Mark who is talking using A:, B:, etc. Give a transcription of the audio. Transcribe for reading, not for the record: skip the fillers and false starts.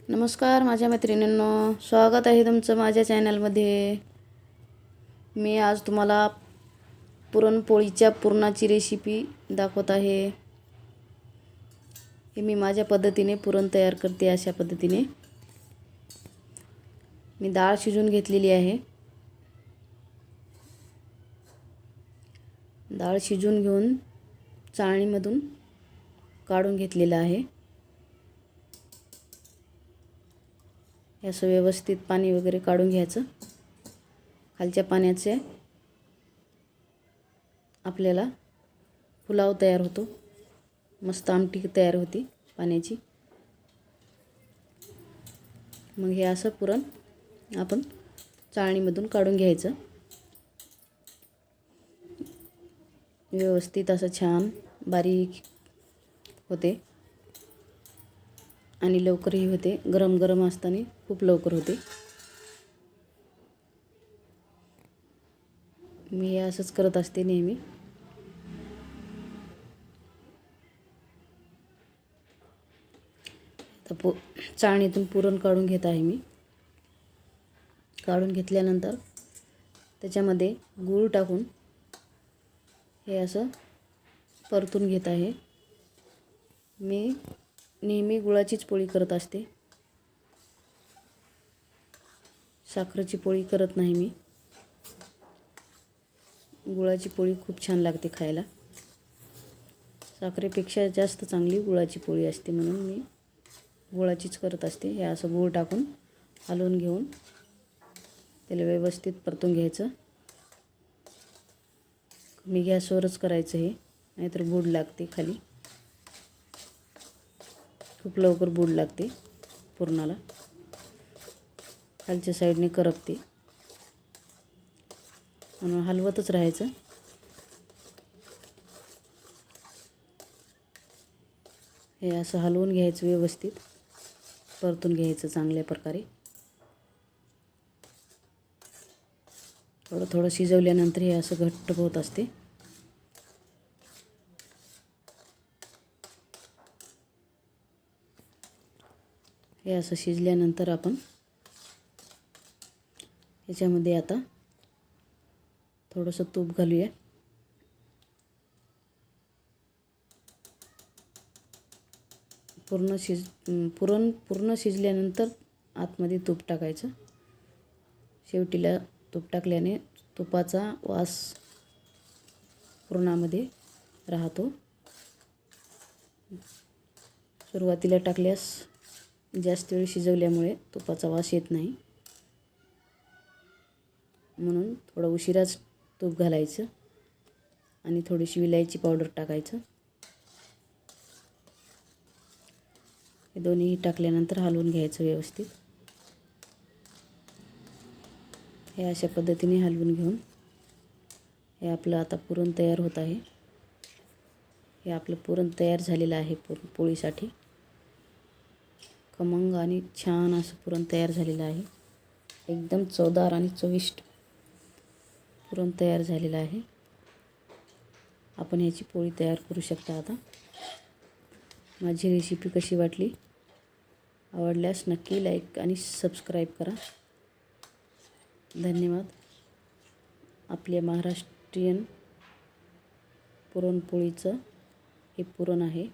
A: नमस्कार माझ्या मैत्रिणींनो, स्वागत आहे तुमचं माझ्या चॅनलमध्ये। मी आज तुम्हाला पुरणपोळीच्या पुरणाची रेसिपी दाखवत आहे। हे मी माझ्या पद्धतीने पुरण तयार करते। अशा पद्धतीने मी डाळ शिजवून घेतलेली आहे। डाळ शिजवून घेऊन चाळणीमधून काढून घेतलेलं आहे। असं व्यवस्थित पाणी वगैरे काढून घ्यायचं। खालच्या पाण्याचे आपल्याला पुलाव तयार होतो, मस्त आमटी तयार होती पाण्याची। मग हे असं पुरण आपण चाळणीमधून काढून घ्यायचं। व्यवस्थित असं छान बारीक होते आणि लवकरही होते। गरम गरम असताना खूप लवकर होते। मी हे असंच करत असते नेहमी। तर चाळणीतून पुरण काढून घेत आहे मी। काढून घेतल्यानंतर त्याच्यामध्ये गूळ टाकून हे असं परतून घेत आहे। मी नेहमी गुळाचीच पोळी करत असते, साखरेची पोळी करत नाही मी। गुळाची पोळी खूप छान लागते खायला। साखरेपेक्षा जास्त चांगली गुळाची पोळी असते, म्हणून मी गुळाचीच करत असते। हे असं गूळ टाकून हलवून घेऊन त्याला व्यवस्थित परतून घ्यायचं। मी गॅसवरच करायचं हे, नाहीतर बुड लागते खाली। खूप लवकर बुड लागते पुरणाला, खालच्या साईडने करपते, म्हणून हलवतच राहायचं। हे असं हलवून घ्यायचं, व्यवस्थित परतून घ्यायचं चांगल्या प्रकारे। थोडं थोडं शिजवल्यानंतर हे असं घट्ट होत असते। हे असं शिजल्यानंतर आपण याच्यामध्ये आता थोडंसं तूप घालूया। पुरण पूर्ण शिजल्यानंतर आतमध्ये तूप टाकायचं। शेवटीला तूप टाकल्याने तुपाचा वास पुरणामध्ये राहतो। सुरुवातीला टाकल्यास जास्त वेळ शिजवल्यामुळे तुपाचा वास येत नाही, म्हणून थोडं उशिराच तूप घालायचं आणि थोडीशी विलायची पावडर टाकायचं। हे दोन्ही टाकल्यानंतर हलवून घ्यायचं व्यवस्थित। हे अशा पद्धतीने हलवून घेऊन हे आपलं आता पुरण तयार होत आहे। हे आपलं पुरण तयार झालेलं आहे पोळीसाठी। खमंग आणि छान असं पुरण तयार झालेलं आहे। एकदम चवदार आणि चविष्ट पुरण तयार झालेलं आहे। आपण ह्याची पोळी तयार करू शकता। आता माझी रेसिपी कशी वाटली, आवडल्यास नक्की लाईक आणि सबस्क्राईब करा। धन्यवाद। आपल्या महाराष्ट्रीयन पुरणपोळीचं हे पुरण आहे।